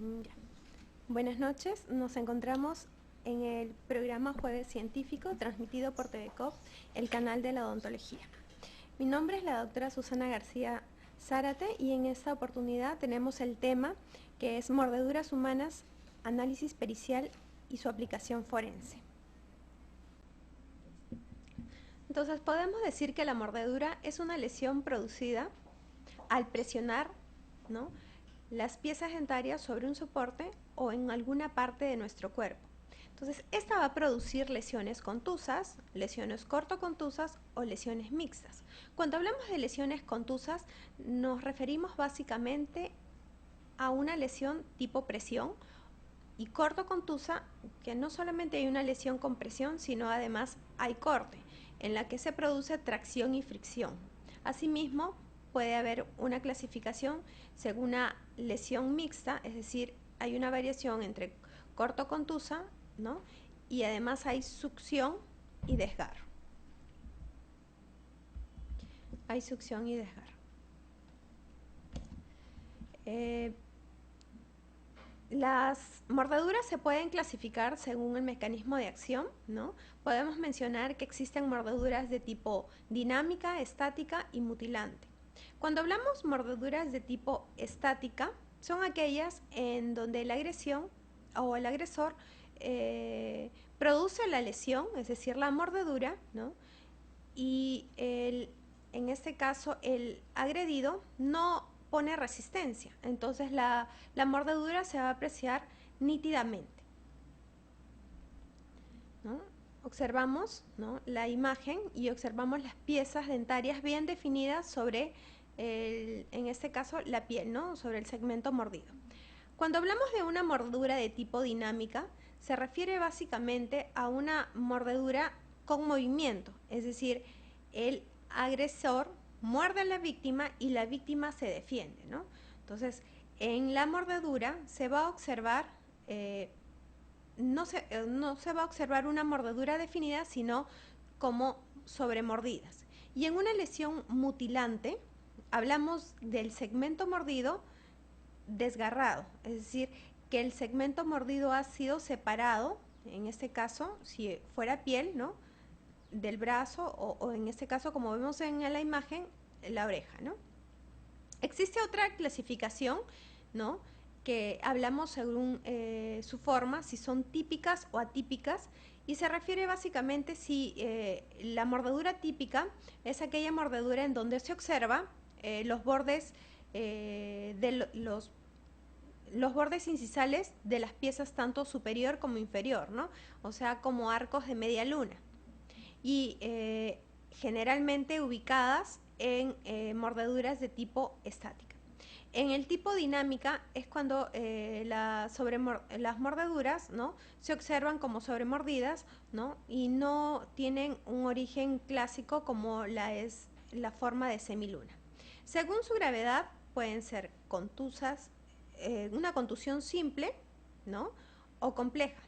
Ya. Buenas noches, nos encontramos en el programa Jueves Científico transmitido por TVCOP, el canal de la odontología. Mi nombre es la doctora Susana García Zárate y en esta oportunidad tenemos el tema que es mordeduras humanas, análisis pericial y su aplicación forense. Entonces podemos decir que la mordedura es una lesión producida al presionar, ¿no?, las piezas dentarias sobre un soporte o en alguna parte de nuestro cuerpo. Entonces, esta va a producir lesiones contusas, lesiones cortocontusas o lesiones mixtas. Cuando hablamos de lesiones contusas, nos referimos básicamente a una lesión tipo presión, y cortocontusa, que no solamente hay una lesión con presión, sino además hay corte, en la que se produce tracción y fricción. Asimismo, puede haber una clasificación según una lesión mixta, es decir, hay una variación entre cortocontusa, ¿no?, y además hay succión y desgarro. Hay succión y desgarro. Las mordeduras se pueden clasificar según el mecanismo de acción, ¿no? Podemos mencionar que existen mordeduras de tipo dinámica, estática y mutilante. Cuando hablamos mordeduras de tipo estática, son aquellas en donde la agresión o el agresor produce la lesión, es decir, la mordedura, ¿no?, y en este caso el agredido no pone resistencia, entonces la mordedura se va a apreciar nítidamente, ¿no? Observamos, ¿no?, la imagen y observamos las piezas dentarias bien definidas sobre, en este caso, la piel, ¿no?, sobre el segmento mordido. Cuando hablamos de una mordedura de tipo dinámica, se refiere básicamente a una mordedura con movimiento, es decir, el agresor muerde a la víctima y la víctima se defiende, ¿no? Entonces, en la mordedura se va a observar, no se va a observar una mordedura definida, sino como sobremordidas. Y en una lesión mutilante, hablamos del segmento mordido desgarrado, es decir, que el segmento mordido ha sido separado, en este caso, si fuera piel, ¿no?, del brazo o en este caso, como vemos en la imagen, la oreja, ¿no? Existe otra clasificación, ¿no?, que hablamos según su forma, si son típicas o atípicas, y se refiere básicamente si la mordedura típica es aquella mordedura en donde se observa los bordes los bordes incisales de las piezas tanto superior como inferior, ¿no?, o sea, como arcos de media luna, y generalmente ubicadas en mordeduras de tipo estática. En el tipo dinámica es cuando las mordeduras, ¿no?, se observan como sobremordidas, ¿no?, y no tienen un origen clásico como es la forma de semiluna. Según su gravedad, pueden ser contusas, una contusión simple, ¿no?, o compleja.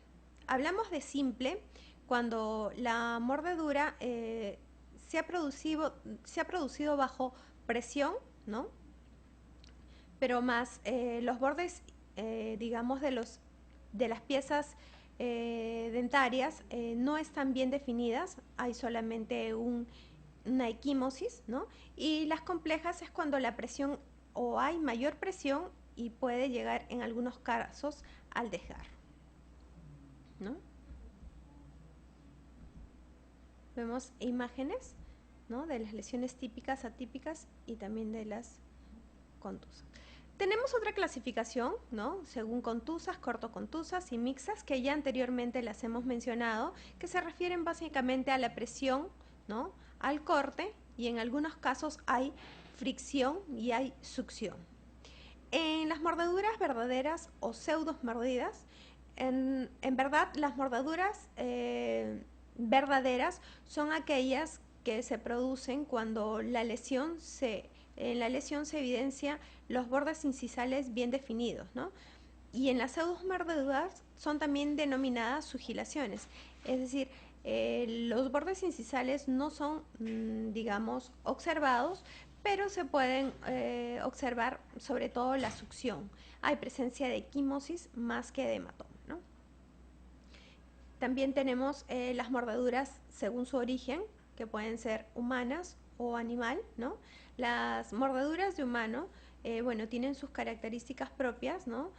Hablamos de simple cuando la mordedura se ha producido bajo presión, ¿no?, pero más los bordes, digamos, de las piezas dentarias no están bien definidas, hay solamente una equimosis, ¿no?, y las complejas es cuando la presión o hay mayor presión y puede llegar en algunos casos al desgarro, ¿no? Vemos imágenes, ¿no?, de las lesiones típicas, atípicas y también de las contusas. Tenemos otra clasificación, ¿no?, según contusas, cortocontusas y mixtas, que ya anteriormente las hemos mencionado, que se refieren básicamente a la presión, ¿no?, al corte, y en algunos casos hay fricción y hay succión. En las mordeduras verdaderas o pseudomordidas, en verdad las mordeduras verdaderas son aquellas que se producen cuando en la lesión se evidencia los bordes incisales bien definidos, ¿no? Y en las pseudomordeduras son también denominadas sugilaciones, es decir, los bordes incisales no son, digamos, observados, pero se pueden observar sobre todo la succión. Hay presencia de quimosis más que de hematoma, ¿no? También tenemos las mordeduras según su origen, que pueden ser humanas o animal, ¿no? Las mordeduras de humano, bueno, tienen sus características propias, ¿no?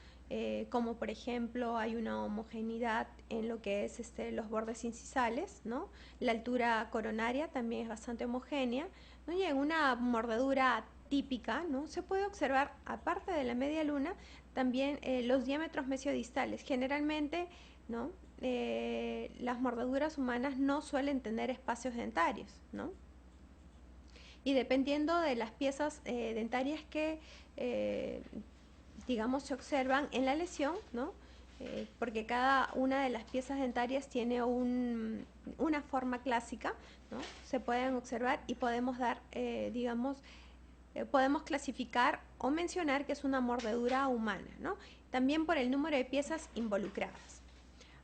Como por ejemplo hay una homogeneidad en lo que es los bordes incisales, ¿no? La altura coronaria también es bastante homogénea, ¿no? Y en una mordedura típica, ¿no? Se puede observar, aparte de la media luna, también los diámetros mesiodistales. Generalmente, ¿no? Las mordeduras humanas no suelen tener espacios dentarios, ¿no? Y dependiendo de las piezas dentarias que, digamos, se observan en la lesión, ¿no? Porque cada una de las piezas dentarias tiene una forma clásica, ¿no? Se pueden observar y podemos dar, digamos, podemos clasificar o mencionar que es una mordedura humana, ¿no? También por el número de piezas involucradas.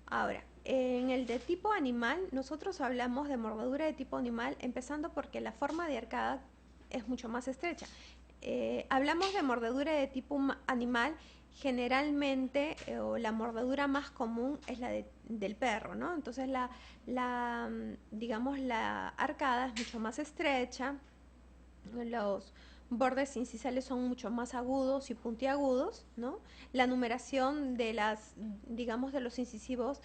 Ahora, en el de tipo animal, nosotros hablamos de mordedura de tipo animal, empezando porque la forma de arcada es mucho más estrecha. Hablamos de mordedura de tipo animal, generalmente, o la mordedura más común es la del perro, ¿no? Entonces, digamos, la arcada es mucho más estrecha, los bordes incisales son mucho más agudos y puntiagudos, ¿no? La numeración de las, digamos, de los incisivos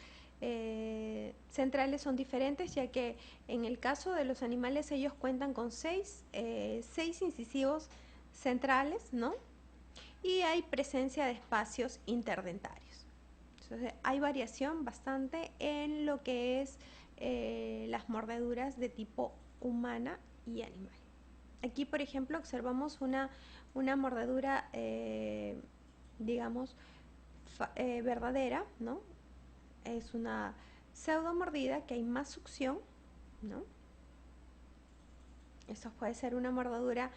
centrales son diferentes, ya que en el caso de los animales ellos cuentan con seis incisivos centrales, ¿no? Y hay presencia de espacios interdentarios. Entonces, hay variación bastante en lo que es las mordeduras de tipo humana y animal. Aquí, por ejemplo, observamos una mordedura, digamos, verdadera, ¿no? Es una pseudo mordida que hay más succión, ¿no? Eso puede ser una mordedura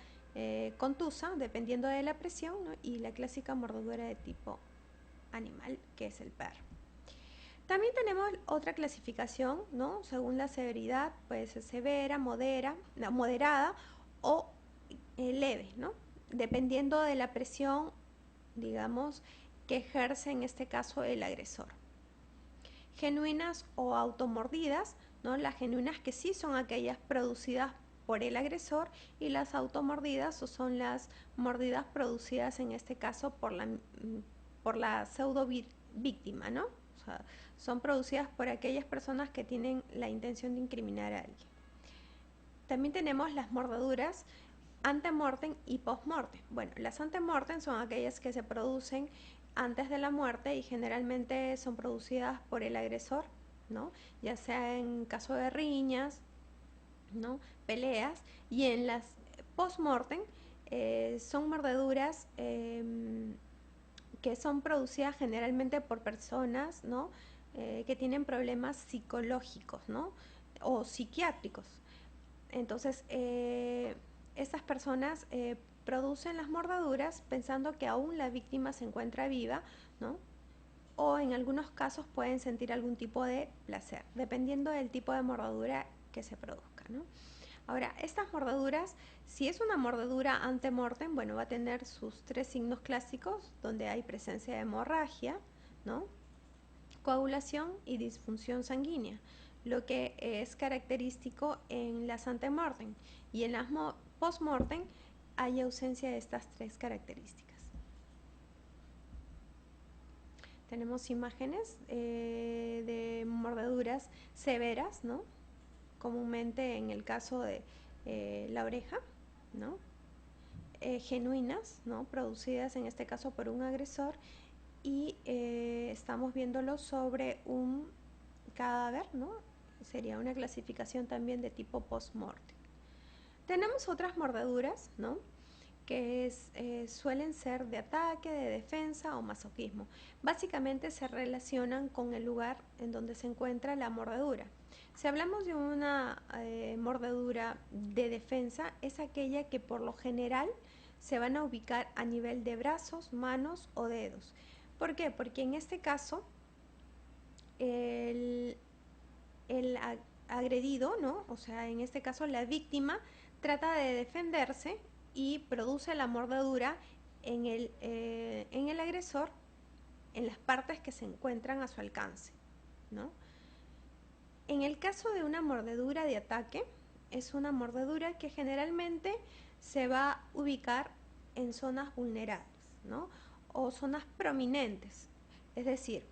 contusa, dependiendo de la presión, ¿no? Y la clásica mordedura de tipo animal, que es el perro. También tenemos otra clasificación, ¿no? Según la severidad, puede ser severa, moderada o leve, ¿no? Dependiendo de la presión, digamos, que ejerce en este caso el agresor. Genuinas o automordidas, ¿no? Las genuinas que sí son aquellas producidas por el agresor, y las automordidas son las mordidas producidas en este caso por la pseudo víctima, ¿no? O sea, son producidas por aquellas personas que tienen la intención de incriminar a alguien. También tenemos las mordeduras antemortem y postmortem. Bueno, las antemortem son aquellas que se producen antes de la muerte y generalmente son producidas por el agresor, ¿no? Ya sea en caso de riñas, ¿no? Peleas, y en las postmortem son mordeduras que son producidas generalmente por personas, ¿no? Que tienen problemas psicológicos, ¿no? O psiquiátricos. Entonces, estas personas producen las mordeduras pensando que aún la víctima se encuentra viva, ¿no? O en algunos casos pueden sentir algún tipo de placer, dependiendo del tipo de mordedura que se produzca, ¿no? Ahora, estas mordeduras, si es una mordedura antemortem, bueno, va a tener sus tres signos clásicos, donde hay presencia de hemorragia, ¿no? Coagulación y disfunción sanguínea, lo que es característico en las antemortem, y en las postmortem hay ausencia de estas tres características. Tenemos imágenes de mordeduras severas, ¿no? Comúnmente en el caso de la oreja, ¿no? Genuinas, ¿no? Producidas en este caso por un agresor, y estamos viéndolo sobre un cadáver, ¿no? Sería una clasificación también de tipo post-mortem. Tenemos otras mordeduras, ¿no? Que suelen ser de ataque, de defensa o masoquismo. Básicamente se relacionan con el lugar en donde se encuentra la mordedura. Si hablamos de una mordedura de defensa, es aquella que por lo general se van a ubicar a nivel de brazos, manos o dedos. ¿Por qué? Porque en este caso el agredido, ¿no? O sea, en este caso la víctima trata de defenderse y produce la mordedura en el agresor, en las partes que se encuentran a su alcance, ¿no? En el caso de una mordedura de ataque, es una mordedura que generalmente se va a ubicar en zonas vulnerables, ¿no? O zonas prominentes. Es decir,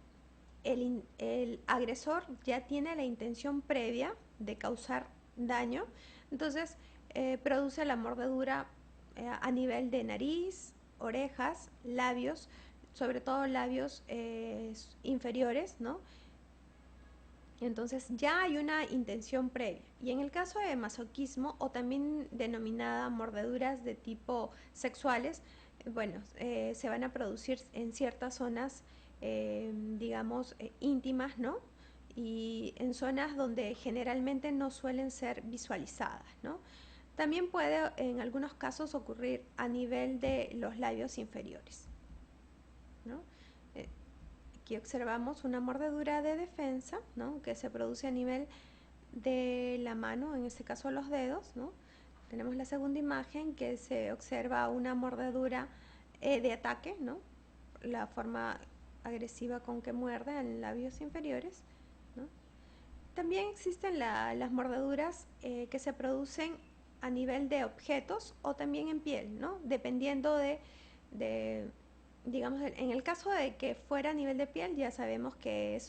el agresor ya tiene la intención previa de causar daño, entonces produce la mordedura a nivel de nariz, orejas, labios, sobre todo labios inferiores, ¿no? Entonces ya hay una intención previa. Y en el caso de masoquismo, o también denominada mordeduras de tipo sexuales, bueno, se van a producir en ciertas zonas, digamos, íntimas, ¿no? Y en zonas donde generalmente no suelen ser visualizadas, ¿no? También puede en algunos casos ocurrir a nivel de los labios inferiores, ¿no? Eh, Aquí observamos una mordedura de defensa, ¿no? Que se produce a nivel de la mano, en este caso los dedos, ¿no? Tenemos la segunda imagen que se observa una mordedura de ataque, ¿no? La forma agresiva con que muerde en labios inferiores, ¿no? También existen las mordeduras que se producen a nivel de objetos o también en piel, ¿no? Dependiendo de digamos, en el caso de que fuera a nivel de piel, ya sabemos que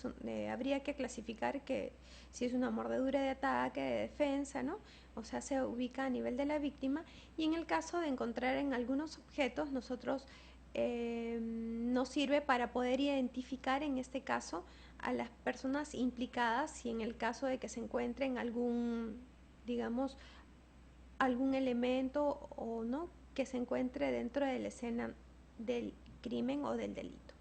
habría que clasificar que si es una mordedura de ataque, de defensa, ¿no? O sea, se ubica a nivel de la víctima. Y en el caso de encontrar en algunos objetos, nosotros nos sirve para poder identificar en este caso a las personas implicadas y en el caso de que se encuentre en algún, digamos, algún elemento o no que se encuentre dentro de la escena del crimen o del delito.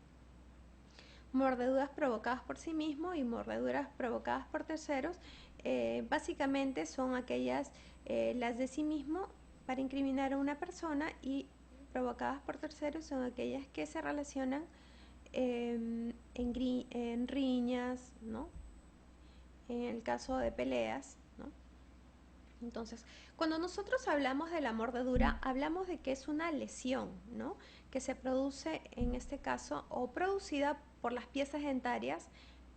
Mordeduras provocadas por sí mismo y mordeduras provocadas por terceros, básicamente son aquellas, las de sí mismo para incriminar a una persona, y provocadas por terceros son aquellas que se relacionan en riñas, ¿no? En el caso de peleas, ¿no? Entonces, cuando nosotros hablamos de la mordedura, hablamos de que es una lesión, ¿no? Que se produce en este caso o producida por las piezas dentarias,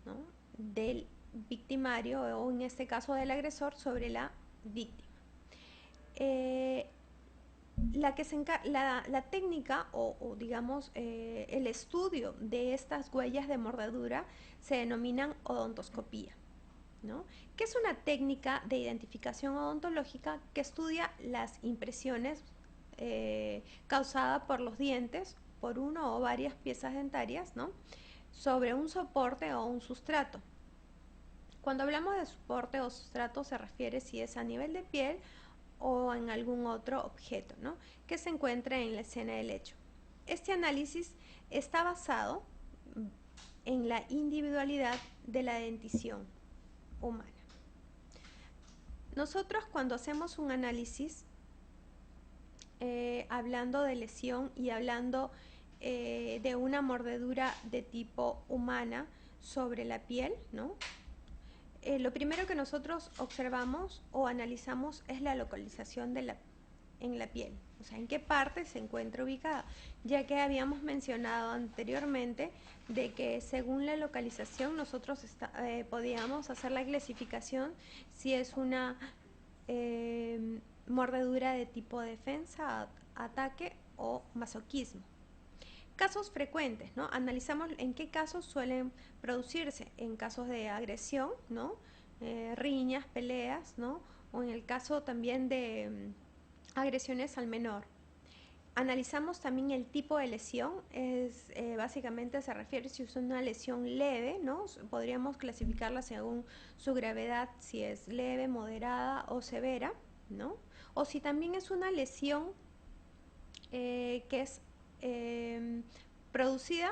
¿no? Del victimario o en este caso del agresor sobre la víctima. Eh, la técnica o digamos el estudio de estas huellas de mordedura se denominan odontoscopía, ¿no? Que es una técnica de identificación odontológica que estudia las impresiones causadas por los dientes, por una o varias piezas dentarias, ¿no? Sobre un soporte o un sustrato. Cuando hablamos de soporte o sustrato se refiere si es a nivel de piel o en algún otro objeto, ¿no? Que se encuentre en la escena del hecho. Este análisis está basado en la individualidad de la dentición humana. Nosotros cuando hacemos un análisis, hablando de lesión y hablando de una mordedura de tipo humana sobre la piel, ¿no? Lo primero que nosotros observamos o analizamos es la localización en la piel, o sea, en qué parte se encuentra ubicada, ya que habíamos mencionado anteriormente de que según la localización nosotros podíamos hacer la clasificación si es una mordedura de tipo defensa, ataque o masoquismo. Casos frecuentes, ¿no? Analizamos en qué casos suelen producirse, en casos de agresión, ¿no? Riñas, peleas, ¿no? O en el caso también de agresiones al menor. Analizamos también el tipo de lesión, básicamente se refiere si es una lesión leve, ¿no? Podríamos clasificarla según su gravedad, si es leve, moderada o severa, ¿no? O si también es una lesión que es producida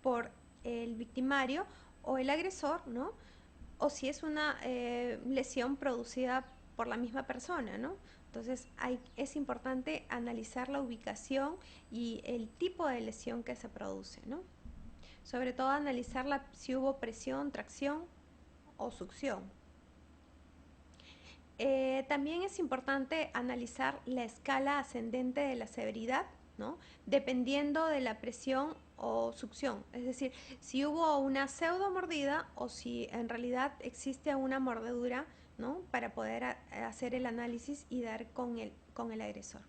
por el victimario o el agresor, ¿no? O si es una lesión producida por la misma persona, ¿no? Entonces es importante analizar la ubicación y el tipo de lesión que se produce, ¿no? Sobre todo analizar si hubo presión, tracción o succión. También es importante analizar la escala ascendente de la severidad, ¿no? Dependiendo de la presión o succión. Es decir, si hubo una pseudo mordida o si en realidad existe una mordedura, ¿no? Para poder hacer el análisis y dar con el agresor.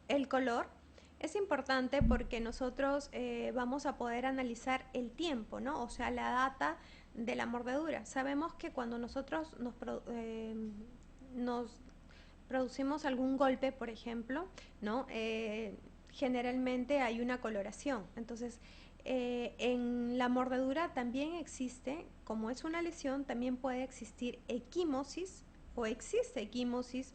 El color es importante porque nosotros vamos a poder analizar el tiempo, ¿no? O sea, la data de la mordedura. Sabemos que cuando nosotros nos producimos algún golpe, por ejemplo, ¿no? Generalmente hay una coloración. Entonces, en la mordedura también existe, como es una lesión, también puede existir equimosis o existe equimosis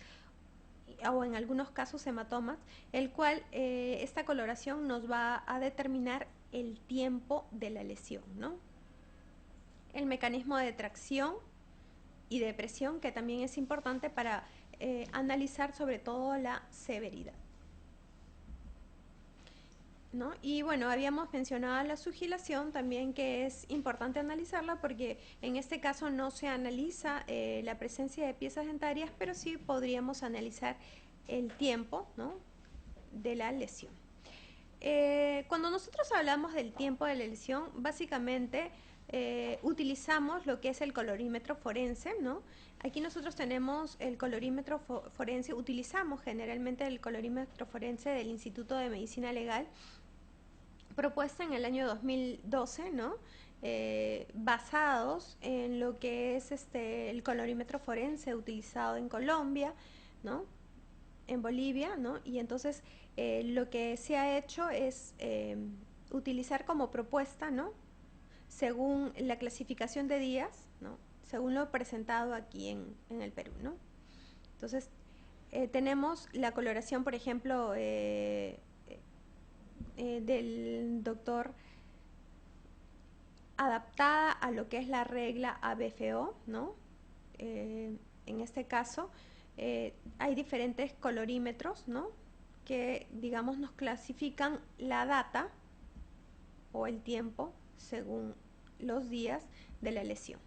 o en algunos casos hematomas, el cual esta coloración nos va a determinar el tiempo de la lesión, ¿no? El mecanismo de tracción y de presión, que también es importante para analizar sobre todo la severidad, ¿no? Y bueno, habíamos mencionado la sugilación también, que es importante analizarla porque en este caso no se analiza la presencia de piezas dentarias, pero sí podríamos analizar el tiempo, ¿no? De la lesión. Cuando nosotros hablamos del tiempo de la lesión, básicamente utilizamos lo que es el colorímetro forense, ¿no? Aquí nosotros tenemos el colorímetro forense, utilizamos generalmente el colorímetro forense del Instituto de Medicina Legal, propuesta en el año 2012, ¿no? Basados en lo que es el colorímetro forense utilizado en Colombia, ¿no? En Bolivia, ¿no? Y entonces lo que se ha hecho es utilizar como propuesta, ¿no? Según la clasificación de días, ¿no? Según lo presentado aquí en el Perú, ¿no? Entonces, tenemos la coloración, por ejemplo, del doctor adaptada a lo que es la regla ABFO, ¿no? En este caso, hay diferentes colorímetros, ¿no? Que, digamos, nos clasifican la data o el tiempo según los días de la lesión.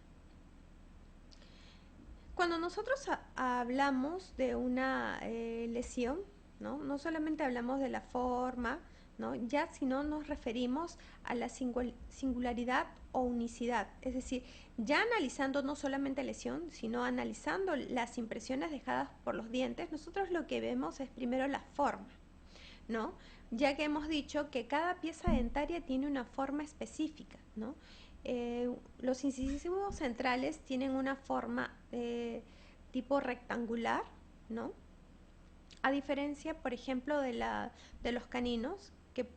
Cuando nosotros hablamos de una lesión, ¿no? No solamente hablamos de la forma, ¿no? Ya sino nos referimos a la singularidad o unicidad, es decir, ya analizando no solamente lesión, sino analizando las impresiones dejadas por los dientes, nosotros lo que vemos es primero la forma, ¿no? Ya que hemos dicho que cada pieza dentaria tiene una forma específica, ¿no? Los incisivos centrales tienen una forma tipo rectangular, ¿no? A diferencia, por ejemplo, de los caninos, que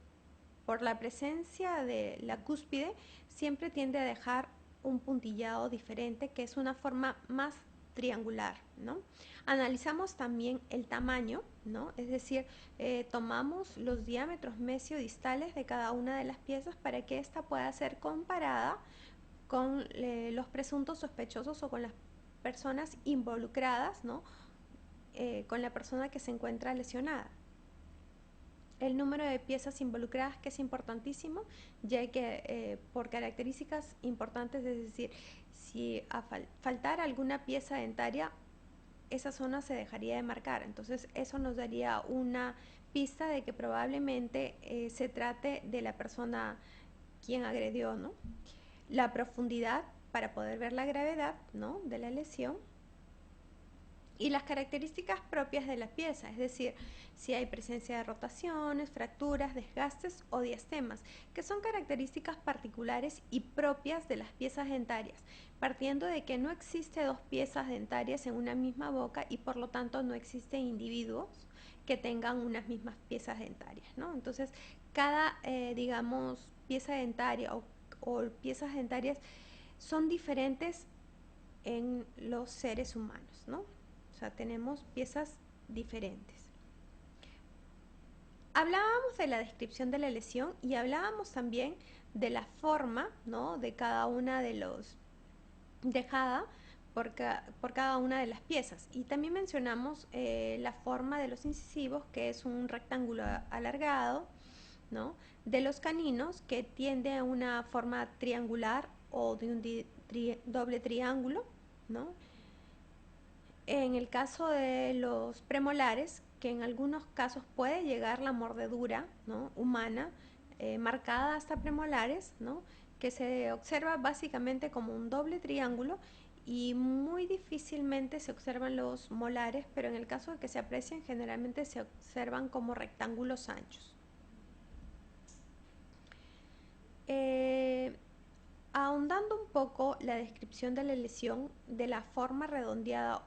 por la presencia de la cúspide siempre tiende a dejar un puntillado diferente, que es una forma más triangular, ¿no? Analizamos también el tamaño, ¿no? Es decir, tomamos los diámetros mesiodistales de cada una de las piezas para que ésta pueda ser comparada con los presuntos sospechosos o con las personas involucradas, ¿no? Con la persona que se encuentra lesionada. El número de piezas involucradas, que es importantísimo, ya que por características importantes, es decir, si faltara alguna pieza dentaria, esa zona se dejaría de marcar. Entonces eso nos daría una pista de que probablemente se trate de la persona quien agredió, ¿no? La profundidad para poder ver la gravedad, ¿no? De la lesión y las características propias de la pieza, es decir, si hay presencia de rotaciones, fracturas, desgastes o diastemas, que son características particulares y propias de las piezas dentarias, partiendo de que no existe dos piezas dentarias en una misma boca y por lo tanto no existen individuos que tengan unas mismas piezas dentarias, ¿no? Entonces, cada, digamos, pieza dentaria o piezas dentarias son diferentes en los seres humanos, ¿no? O sea, tenemos piezas diferentes. Hablábamos de la descripción de la lesión y hablábamos también de la forma, ¿no? De cada una de los dejada por cada una de las piezas. Y también mencionamos la forma de los incisivos, que es un rectángulo alargado, ¿no? De los caninos, que tiende a una forma triangular o de un doble triángulo, ¿no? En el caso de los premolares, que en algunos casos puede llegar la mordedura, ¿no?, humana, marcada hasta premolares, ¿no?, que se observa básicamente como un doble triángulo y muy difícilmente se observan los molares, pero en el caso de que se aprecien, generalmente se observan como rectángulos anchos. Ahondando un poco la descripción de la lesión, de la forma redondeada,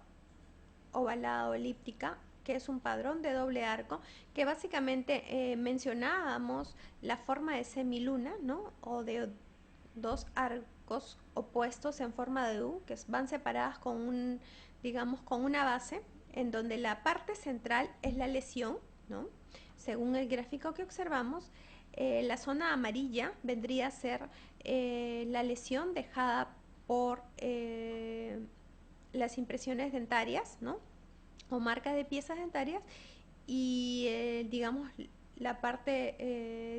ovalada o elíptica, que es un padrón de doble arco, que básicamente mencionábamos la forma de semiluna, ¿no?, o de dos arcos opuestos en forma de U, que van separadas con digamos, con una base, en donde la parte central es la lesión, ¿no? Según el gráfico que observamos, la zona amarilla vendría a ser la lesión dejada por las impresiones dentarias, ¿no?, o marcas de piezas dentarias, y digamos la parte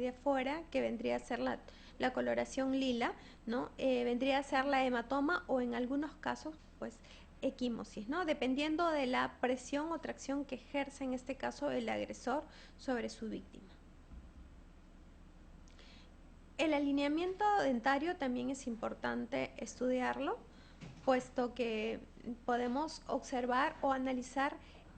de afuera, que vendría a ser la coloración lila, ¿no?, vendría a ser la hematoma o en algunos casos pues equimosis, ¿no?, dependiendo de la presión o tracción que ejerce en este caso el agresor sobre su víctima. El alineamiento dentario también es importante estudiarlo, puesto que podemos observar o analizar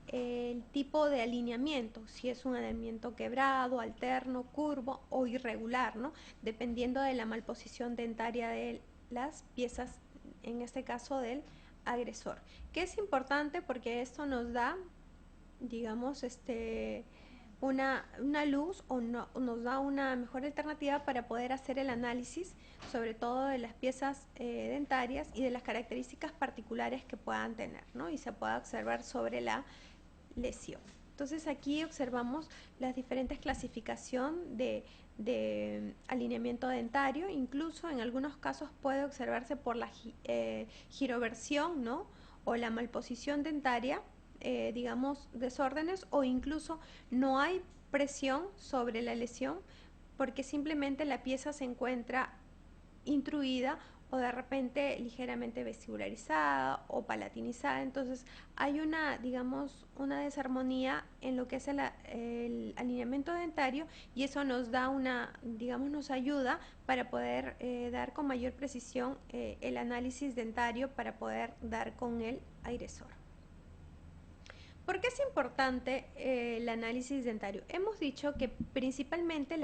el tipo de alineamiento, si es un alineamiento quebrado, alterno, curvo o irregular, ¿no?, dependiendo de la malposición dentaria de las piezas, en este caso del agresor, que es importante porque esto nos da, digamos, una luz o no, nos da una mejor alternativa para poder hacer el análisis, sobre todo de las piezas dentarias y de las características particulares que puedan tener, ¿no?, y se pueda observar sobre la lesión. Entonces aquí observamos las diferentes clasificaciones de alineamiento dentario, incluso en algunos casos puede observarse por la giroversión, ¿no?, o la malposición dentaria, digamos, desórdenes, o incluso no hay presión sobre la lesión porque simplemente la pieza se encuentra intruida o de repente ligeramente vestibularizada o palatinizada. Entonces hay una, digamos, una desarmonía en lo que es el alineamiento dentario, y eso nos da digamos, nos ayuda para poder dar con mayor precisión el análisis dentario para poder dar con el agresor. ¿Por qué es importante el análisis dentario? Hemos dicho que principalmente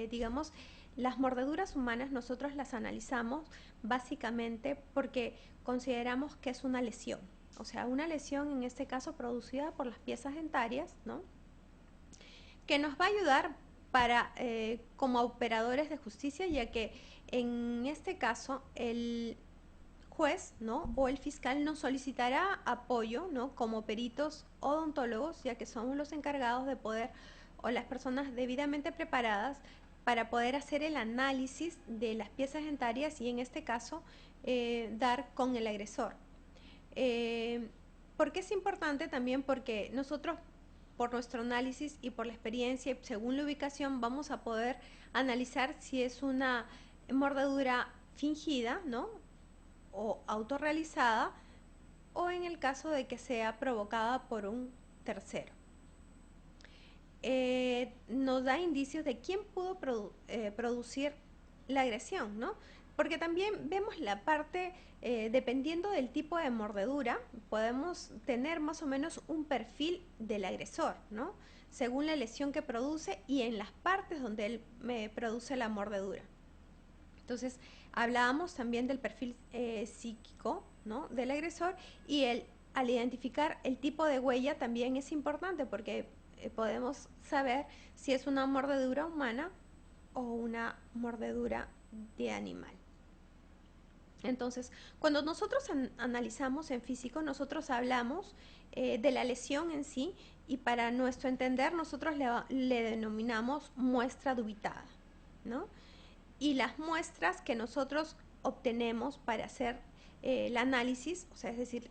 digamos, las mordeduras humanas nosotros las analizamos básicamente porque consideramos que es una lesión. O sea, una lesión en este caso producida por las piezas dentarias, ¿no?, que nos va a ayudar para, como operadores de justicia, ya que en este caso el juez, ¿no?, o el fiscal nos solicitará apoyo, ¿no?, como peritos odontólogos, ya que somos los encargados de poder, o las personas debidamente preparadas para poder hacer el análisis de las piezas dentarias y en este caso dar con el agresor. ¿Por qué es importante? También porque nosotros, por nuestro análisis y por la experiencia y según la ubicación, vamos a poder analizar si es una mordedura fingida, ¿no?, o autorrealizada, o en el caso de que sea provocada por un tercero. Nos da indicios de quién pudo producir la agresión, ¿no?, porque también vemos la parte, dependiendo del tipo de mordedura, podemos tener más o menos un perfil del agresor, ¿no?, según la lesión que produce y en las partes donde él produce la mordedura. Entonces, hablábamos también del perfil psíquico, ¿no?, del agresor, y al identificar el tipo de huella también es importante porque podemos saber si es una mordedura humana o una mordedura de animal. Entonces, cuando nosotros analizamos en físico, nosotros hablamos de la lesión en sí, y para nuestro entender nosotros le denominamos muestra dubitada, ¿no?, y las muestras que nosotros obtenemos para hacer el análisis, o sea, es decir,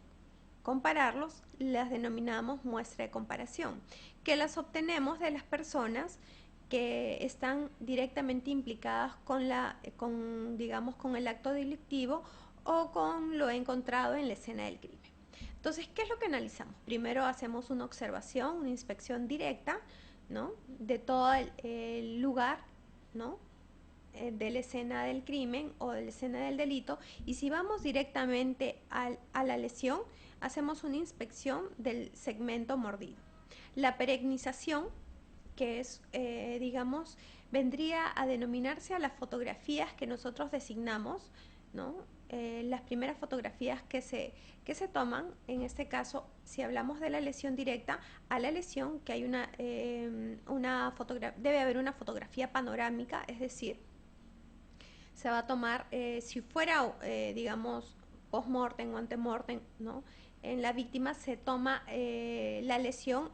compararlos, las denominamos muestra de comparación, que las obtenemos de las personas que están directamente implicadas digamos, con el acto delictivo o con lo encontrado en la escena del crimen. Entonces, ¿qué es lo que analizamos? Primero hacemos una observación, una inspección directa, ¿no? De todo el lugar, ¿no? De la escena del crimen o de la escena del delito, y si vamos directamente a la lesión, hacemos una inspección del segmento mordido. La perennización, que es, digamos, vendría a denominarse a las fotografías que nosotros designamos, ¿no? Las primeras fotografías que se toman, en este caso, si hablamos de la lesión directa, a la lesión que hay debe haber una fotografía panorámica, es decir, se va a tomar, si fuera, digamos, post-mortem o ante-mortem, ¿no? En la víctima se toma la lesión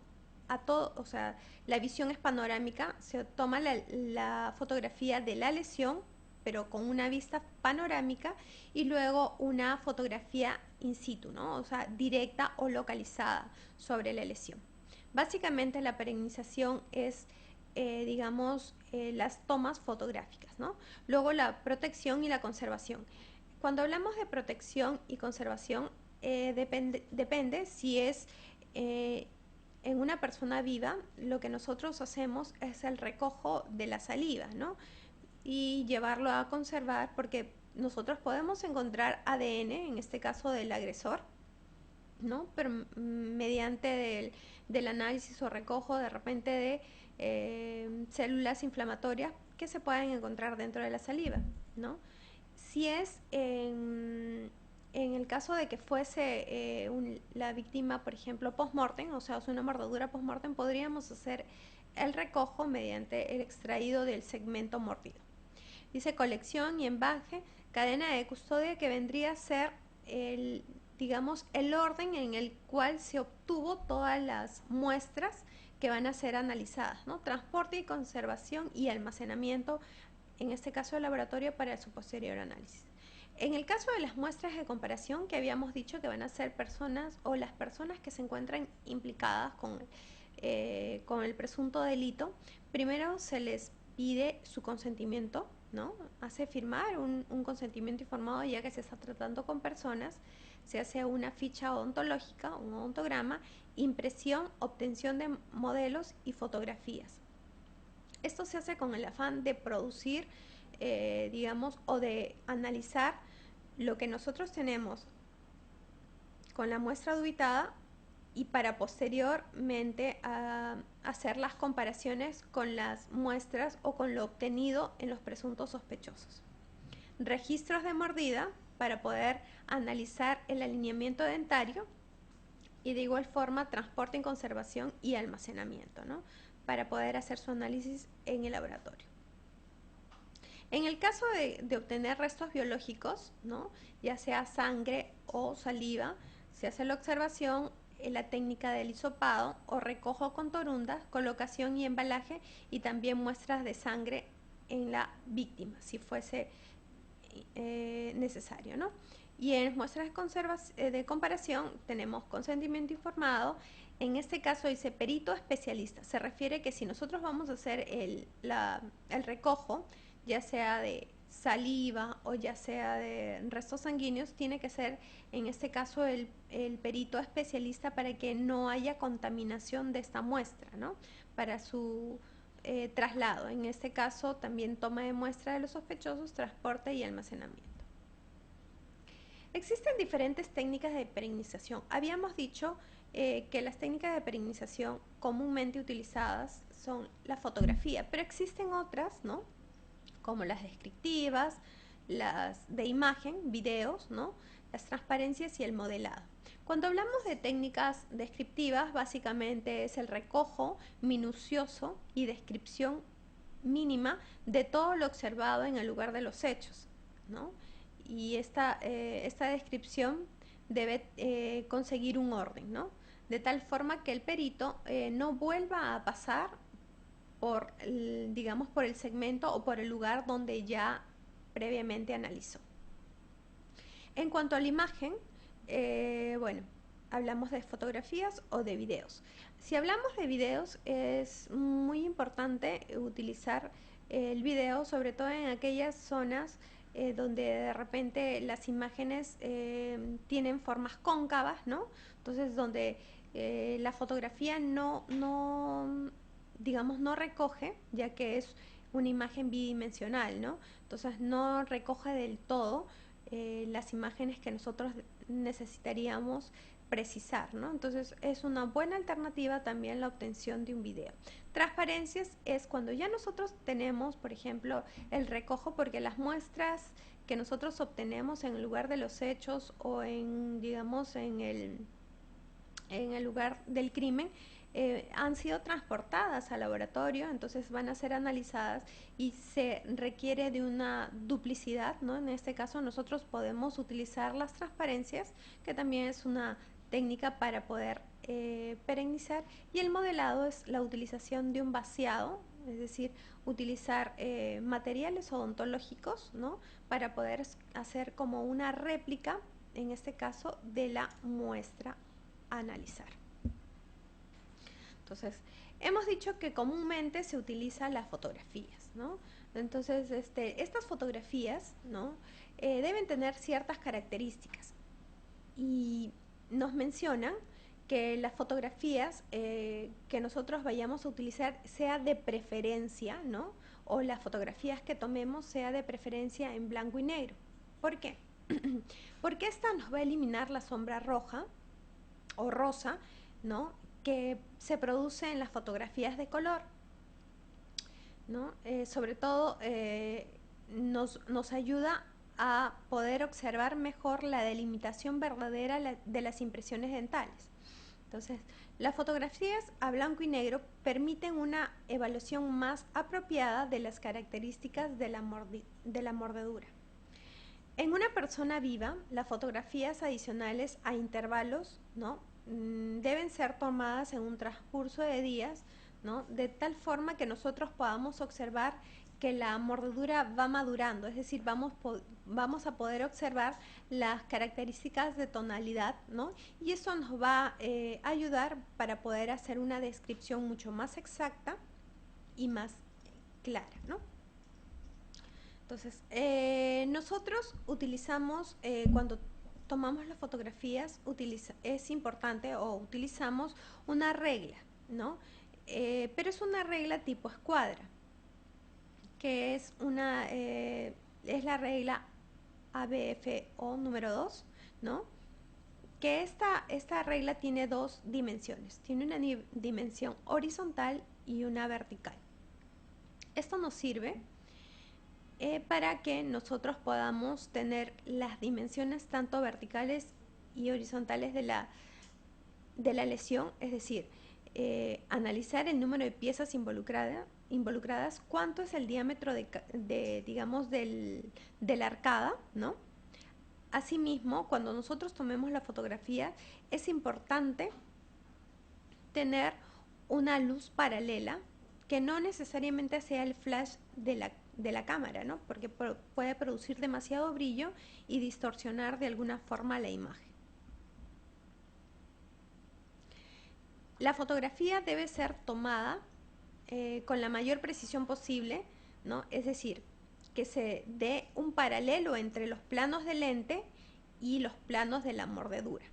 a todo, o sea, la visión es panorámica, se toma la fotografía de la lesión, pero con una vista panorámica, y luego una fotografía in situ, ¿no? O sea, directa o localizada sobre la lesión. Básicamente la perennización es, digamos, las tomas fotográficas, ¿no? Luego la protección y la conservación. Cuando hablamos de protección y conservación, depende si es en una persona viva, lo que nosotros hacemos es el recojo de la saliva, ¿no? Y llevarlo a conservar, porque nosotros podemos encontrar ADN, en este caso del agresor, ¿no? Pero mediante del análisis o recojo de repente de células inflamatorias que se pueden encontrar dentro de la saliva, ¿no? Si es en el caso de que fuese la víctima, por ejemplo, post-mortem, o sea, una mordedura post-mortem, podríamos hacer el recojo mediante el extraído del segmento mordido. Dice colección y embaje, cadena de custodia, que vendría a ser digamos, el orden en el cual se obtuvo todas las muestras que van a ser analizadas, ¿no? Transporte y conservación y almacenamiento, en este caso del laboratorio, para su posterior análisis. En el caso de las muestras de comparación, que habíamos dicho que van a ser personas o las personas que se encuentran implicadas con el presunto delito, primero se les pide su consentimiento, ¿no? Hace firmar un consentimiento informado, ya que se está tratando con personas. Se hace una ficha odontológica, un odontograma, impresión, obtención de modelos y fotografías. Esto se hace con el afán de producir, digamos, o de analizar lo que nosotros tenemos con la muestra dubitada, y para posteriormente hacer las comparaciones con las muestras o con lo obtenido en los presuntos sospechosos. Registros de mordida para poder analizar el alineamiento dentario, y de igual forma transporte en conservación y almacenamiento, ¿no? Para poder hacer su análisis en el laboratorio. En el caso de obtener restos biológicos, ¿no? Ya sea sangre o saliva, se hace la observación, la técnica del hisopado o recojo con torundas, colocación y embalaje, y también muestras de sangre en la víctima, si fuese necesario, ¿no? Y en muestras de comparación tenemos consentimiento informado. En este caso dice perito especialista. Se refiere que si nosotros vamos a hacer el recojo, ya sea de saliva o ya sea de restos sanguíneos, tiene que ser en este caso el perito especialista, para que no haya contaminación de esta muestra, ¿no? Para su traslado. En este caso también toma de muestra de los sospechosos, transporte y almacenamiento. Existen diferentes técnicas de perennización. Habíamos dicho que las técnicas de perennización comúnmente utilizadas son la fotografía, pero existen otras, ¿no? Como las descriptivas, las de imagen, videos, ¿no? Las transparencias y el modelado. Cuando hablamos de técnicas descriptivas, básicamente es el recojo minucioso y descripción mínima de todo lo observado en el lugar de los hechos, ¿no? Y esta descripción debe conseguir un orden, ¿no? De tal forma que el perito no vuelva a pasar por, digamos, por el segmento o por el lugar donde ya previamente analizó. En cuanto a la imagen, bueno, hablamos de fotografías o de videos. Si hablamos de videos, es muy importante utilizar el video, sobre todo en aquellas zonas donde de repente las imágenes tienen formas cóncavas, ¿no? Entonces, donde la fotografía digamos, no recoge, ya que es una imagen bidimensional, ¿no? Entonces, no recoge del todo las imágenes que nosotros necesitaríamos precisar, ¿no? Entonces, es una buena alternativa también la obtención de un video. Transparencias es cuando ya nosotros tenemos, por ejemplo, el recojo, porque las muestras que nosotros obtenemos en el lugar de los hechos o en, digamos, en el lugar del crimen, han sido transportadas al laboratorio, entonces van a ser analizadas y se requiere de una duplicidad, ¿no? En este caso nosotros podemos utilizar las transparencias, que también es una técnica para poder perennizar, y el modelado es la utilización de un vaciado, es decir, utilizar materiales odontológicos, ¿no? Para poder hacer como una réplica, en este caso, de la muestra a analizar. Entonces, hemos dicho que comúnmente se utilizan las fotografías, ¿no? Entonces, estas fotografías, ¿no? Deben tener ciertas características y nos mencionan que las fotografías que nosotros vayamos a utilizar sea de preferencia, ¿no? O las fotografías que tomemos sea de preferencia en blanco y negro. ¿Por qué? Porque esta nos va a eliminar la sombra roja o rosa, ¿no? Que se produce en las fotografías de color, ¿no? Sobre todo nos ayuda a poder observar mejor la delimitación verdadera de las impresiones dentales. Entonces, las fotografías a blanco y negro permiten una evaluación más apropiada de las características de la mordedura. En una persona viva, las fotografías adicionales a intervalos, ¿no? Deben ser tomadas en un transcurso de días, ¿no? De tal forma que nosotros podamos observar que la mordedura va madurando, es decir, vamos a poder observar las características de tonalidad, ¿no? Y eso nos va a ayudar para poder hacer una descripción mucho más exacta y más clara, ¿no? Entonces, nosotros utilizamos, cuando tomamos las fotografías, es importante o utilizamos una regla, ¿no? Pero es una regla tipo escuadra, que es la regla ABFO número 2, ¿no? Que esta regla tiene dos dimensiones, tiene una dimensión horizontal y una vertical. Esto nos sirve para que nosotros podamos tener las dimensiones tanto verticales y horizontales de la lesión, es decir, analizar el número de piezas involucradas, cuánto es el diámetro digamos, de la arcada, ¿no? Asimismo, cuando nosotros tomemos la fotografía, es importante tener una luz paralela que no necesariamente sea el flash de la cámara, ¿no? Porque puede producir demasiado brillo y distorsionar de alguna forma la imagen. La fotografía debe ser tomada con la mayor precisión posible, ¿no? Es decir, que se dé un paralelo entre los planos del lente y los planos de la mordedura.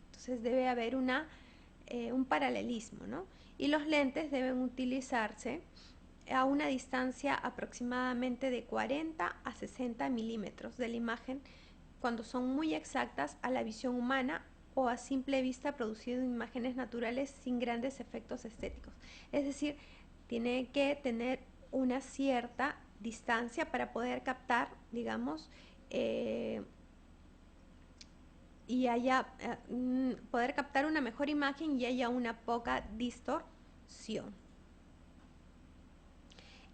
Entonces debe haber un paralelismo, ¿no? Y los lentes deben utilizarse a una distancia aproximadamente de 40 a 60 milímetros de la imagen cuando son muy exactas a la visión humana o a simple vista produciendo imágenes naturales sin grandes efectos estéticos. Es decir, tiene que tener una cierta distancia para poder captar, digamos, y poder captar una mejor imagen y haya una poca distorsión.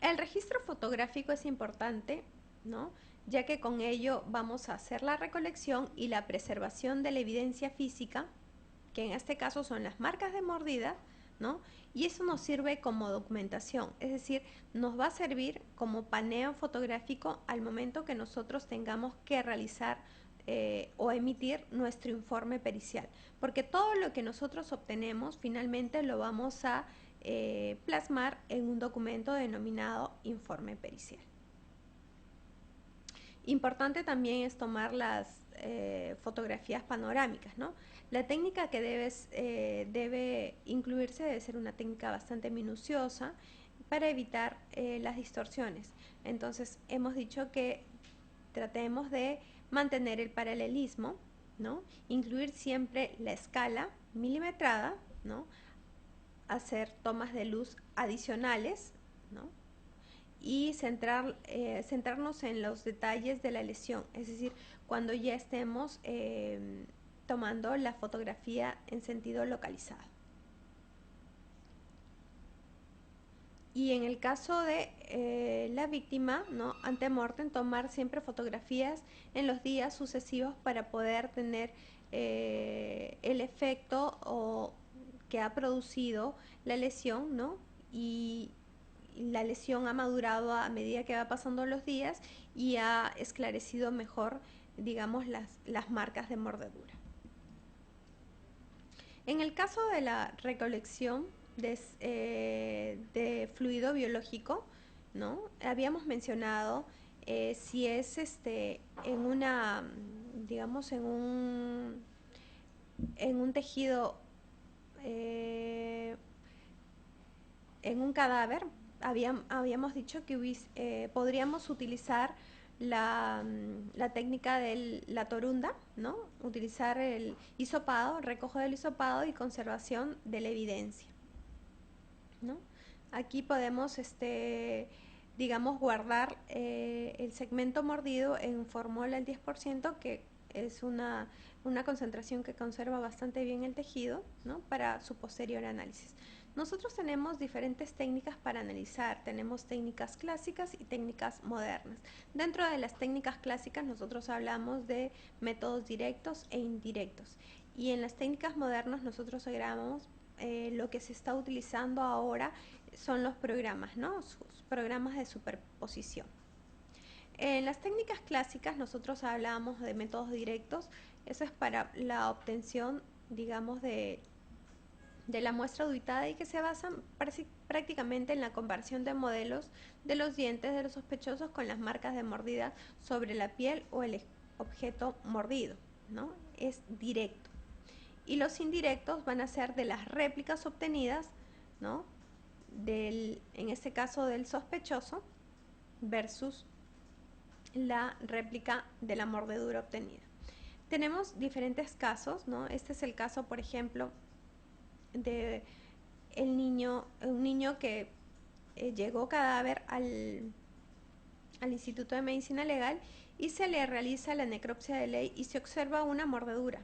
El registro fotográfico es importante, ¿no? Ya que con ello vamos a hacer la recolección y la preservación de la evidencia física, que en este caso son las marcas de mordida, ¿no? Y eso nos sirve como documentación, es decir, nos va a servir como paneo fotográfico al momento que nosotros tengamos que realizar o emitir nuestro informe pericial, porque todo lo que nosotros obtenemos finalmente lo vamos a plasmar en un documento denominado informe pericial. Importante también es tomar las fotografías panorámicas, ¿no? La técnica que debe incluirse debe ser una técnica bastante minuciosa para evitar las distorsiones. Entonces, hemos dicho que tratemos de mantener el paralelismo, ¿no? Incluir siempre la escala milimetrada, ¿no? Hacer tomas de luz adicionales, ¿no? Y centrarnos en los detalles de la lesión, es decir, cuando ya estemos tomando la fotografía en sentido localizado. Y en el caso de la víctima, ¿no? Ante mortem, tomar siempre fotografías en los días sucesivos para poder tener el efecto que ha producido la lesión, ¿no? Y la lesión ha madurado a medida que va pasando los días y ha esclarecido mejor, digamos, las marcas de mordedura. En el caso de la recolección de fluido biológico, ¿no? Habíamos mencionado si es en una, digamos, en un tejido, en un cadáver, habíamos dicho que podríamos utilizar la técnica de la torunda, ¿no? Utilizar el hisopado, recojo del hisopado y conservación de la evidencia, ¿no? Aquí podemos, digamos, guardar el segmento mordido en formol al 10%, que es una concentración que conserva bastante bien el tejido, ¿no? Para su posterior análisis. Nosotros tenemos diferentes técnicas para analizar, tenemos técnicas clásicas y técnicas modernas. Dentro de las técnicas clásicas nosotros hablamos de métodos directos e indirectos, y en las técnicas modernas nosotros agregamos lo que se está utilizando ahora son los programas, ¿no? Sus programas de superposición. En las técnicas clásicas nosotros hablábamos de métodos directos, eso es para la obtención, digamos, de la muestra auditada y que se basan prácticamente en la comparación de modelos de los dientes de los sospechosos con las marcas de mordida sobre la piel o el objeto mordido, ¿no? Es directo. Y los indirectos van a ser de las réplicas obtenidas, ¿no? En este caso del sospechoso versus la réplica de la mordedura obtenida. Tenemos diferentes casos, ¿no? Este es el caso, por ejemplo, de un niño que llegó cadáver al Instituto de Medicina Legal y se le realiza la necropsia de ley y se observa una mordedura.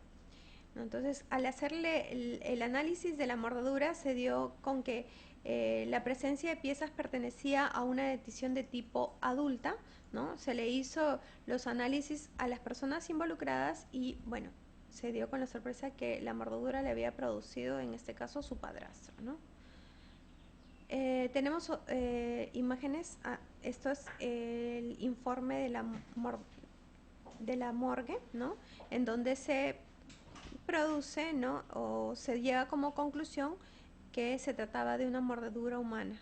Entonces, al hacerle el análisis de la mordedura, se dio con que la presencia de piezas pertenecía a una dentición de tipo adulta, ¿no? Se le hizo los análisis a las personas involucradas y, bueno, se dio con la sorpresa que la mordedura le había producido, en este caso, su padrastro, ¿no? Tenemos imágenes, esto es el informe de la morgue, ¿no? En donde se produce, ¿no? O se llega como conclusión que se trataba de una mordedura humana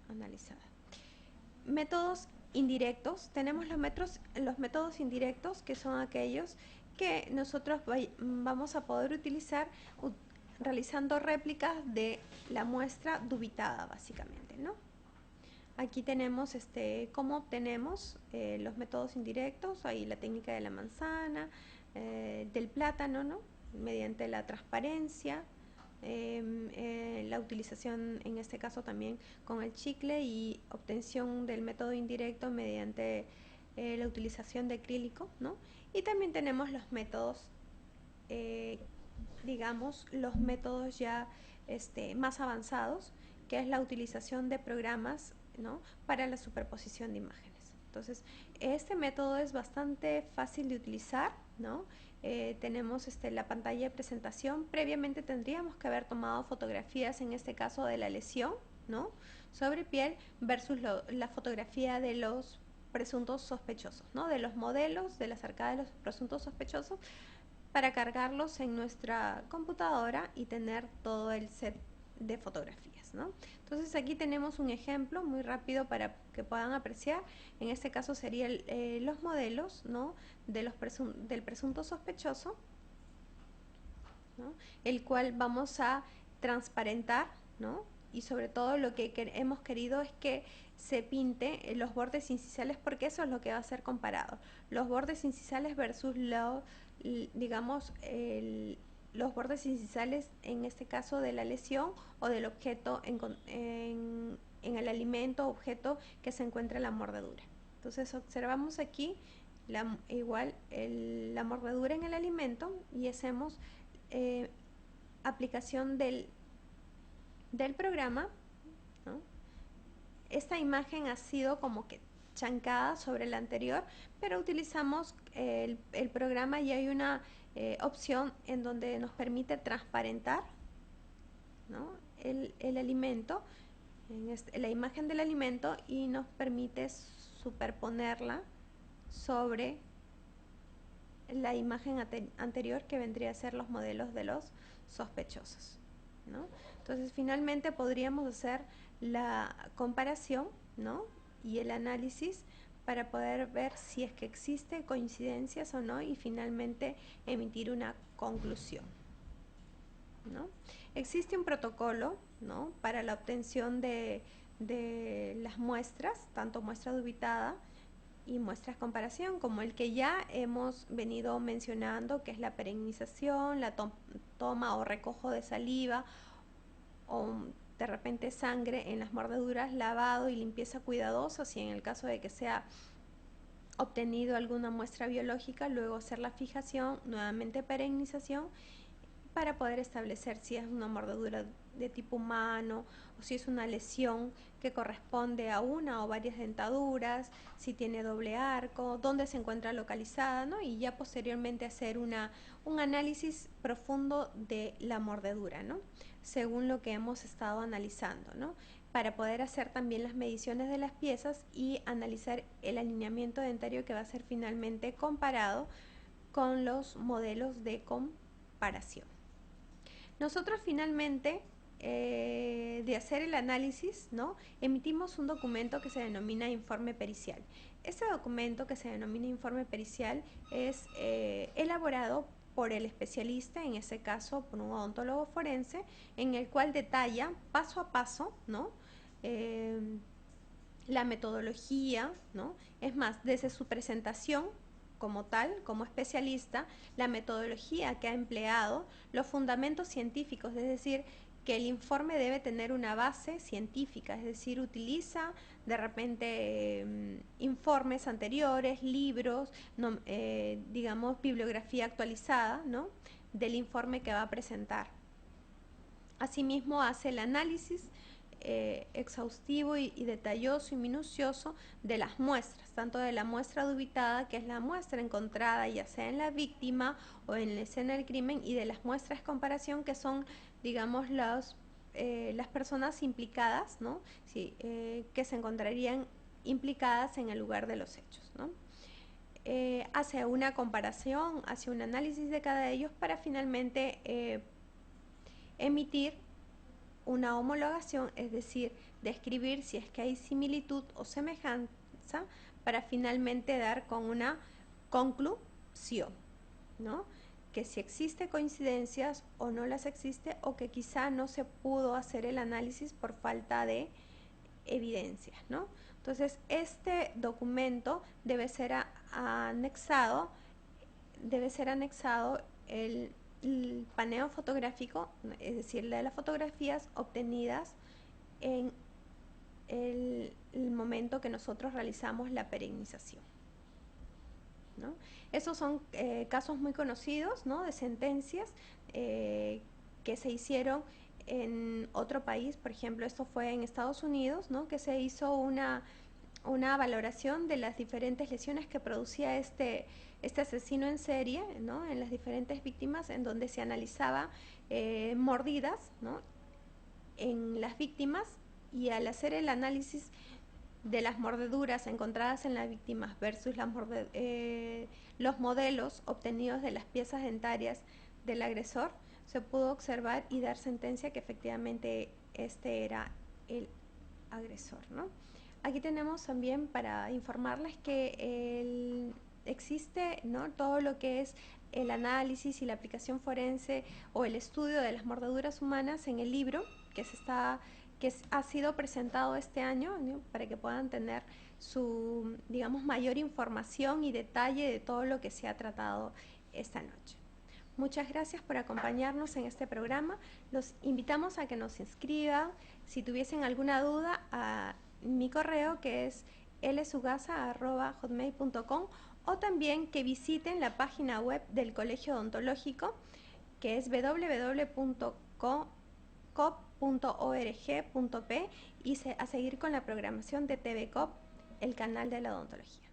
analizada. Métodos indirectos. Tenemos los métodos indirectos, que son aquellos que nosotros vamos a poder utilizar realizando réplicas de la muestra dubitada, básicamente, ¿no? Aquí tenemos cómo obtenemos los métodos indirectos, ahí la técnica de la manzana, del plátano, ¿no? Mediante la transparencia, la utilización en este caso también con el chicle, y obtención del método indirecto mediante la utilización de acrílico, ¿no? Y también tenemos los métodos, digamos, los métodos ya más avanzados, que es la utilización de programas, ¿no? Para la superposición de imágenes. Entonces, este método es bastante fácil de utilizar, ¿no? Tenemos la pantalla de presentación. Previamente tendríamos que haber tomado fotografías, en este caso de la lesión, ¿no? Sobre piel versus la fotografía de los presuntos sospechosos, ¿no? De los modelos, de las arcadas de los presuntos sospechosos, para cargarlos en nuestra computadora y tener todo el set de fotografías, ¿no? ¿no? Entonces aquí tenemos un ejemplo muy rápido para que puedan apreciar. En este caso serían los modelos, ¿no?, del presunto sospechoso, ¿no?, el cual vamos a transparentar, ¿no?, y sobre todo lo que hemos querido es que se pinte los bordes incisales, porque eso es lo que va a ser comparado, los bordes incisales versus digamos, los bordes incisales en este caso de la lesión o del objeto en el alimento o objeto que se encuentra en la mordedura. Entonces observamos aquí la mordedura en el alimento y hacemos aplicación del programa, ¿no? Esta imagen ha sido como que chancada sobre la anterior, pero utilizamos el programa y hay una opción en donde nos permite transparentar, ¿no?, el alimento, la imagen del alimento, y nos permite superponerla sobre la imagen anterior, que vendría a ser los modelos de los sospechosos, ¿no? Entonces finalmente podríamos hacer la comparación, ¿no?, y el análisis para poder ver si es que existe coincidencias o no y finalmente emitir una conclusión, ¿no? Existe un protocolo, ¿no?, para la obtención de las muestras, tanto muestra dubitada y muestras comparación, como el que ya hemos venido mencionando, que es la perenización, la toma o recojo de saliva o de repente sangre en las mordeduras, lavado y limpieza cuidadosa, si en el caso de que sea obtenido alguna muestra biológica, luego hacer la fijación, nuevamente perenización, para poder establecer si es una mordedura de tipo humano o si es una lesión que corresponde a una o varias dentaduras, si tiene doble arco, dónde se encuentra localizada, ¿no?, y ya posteriormente hacer un análisis profundo de la mordedura, ¿no?, según lo que hemos estado analizando, ¿no?, para poder hacer también las mediciones de las piezas y analizar el alineamiento dentario que va a ser finalmente comparado con los modelos de comparación. Nosotros finalmente, de hacer el análisis, ¿no?, emitimos un documento que se denomina informe pericial. Este documento que se denomina informe pericial es elaborado por el especialista, en este caso por un odontólogo forense, en el cual detalla paso a paso, ¿no?, la metodología, ¿no?, es más, desde su presentación como tal, como especialista, la metodología que ha empleado, los fundamentos científicos, es decir, que el informe debe tener una base científica, es decir, utiliza de repente informes anteriores, libros, no, digamos, bibliografía actualizada, ¿no?, del informe que va a presentar. Asimismo, hace el análisis exhaustivo y detalloso y minucioso de las muestras, tanto de la muestra dubitada, que es la muestra encontrada ya sea en la víctima o en la escena del crimen, y de las muestras de comparación, que son, digamos, las personas implicadas, ¿no?, sí, que se encontrarían implicadas en el lugar de los hechos, ¿no? Hace una comparación, hace un análisis de cada de ellos para finalmente emitir una homologación, es decir, describir si es que hay similitud o semejanza para finalmente dar con una conclusión, ¿no?, que si existe coincidencias o no las existe, o que quizá no se pudo hacer el análisis por falta de evidencias, ¿no? Entonces, este documento debe ser anexado el paneo fotográfico, es decir, de las fotografías obtenidas en el momento que nosotros realizamos la perenización, ¿no? Esos son casos muy conocidos, ¿no?, de sentencias que se hicieron en otro país. Por ejemplo, esto fue en Estados Unidos, ¿no?, que se hizo una valoración de las diferentes lesiones que producía este asesino en serie, ¿no?, en las diferentes víctimas, en donde se analizaba mordidas, ¿no?, en las víctimas, y al hacer el análisis de las mordeduras encontradas en las víctimas versus los modelos obtenidos de las piezas dentarias del agresor, se pudo observar y dar sentencia que efectivamente este era el agresor, ¿no? Aquí tenemos también para informarles que existe, ¿no?, todo lo que es el análisis y la aplicación forense o el estudio de las mordeduras humanas en el libro ha sido presentado este año, ¿no?, para que puedan tener su, digamos, mayor información y detalle de todo lo que se ha tratado esta noche. Muchas gracias por acompañarnos en este programa. Los invitamos a que nos inscriban. Si tuviesen alguna duda, a mi correo, que es lsugasa@hotmail.com, o también que visiten la página web del Colegio Odontológico, que es www.cop.org.p, y a seguir con la programación de TV Cop, el canal de la odontología.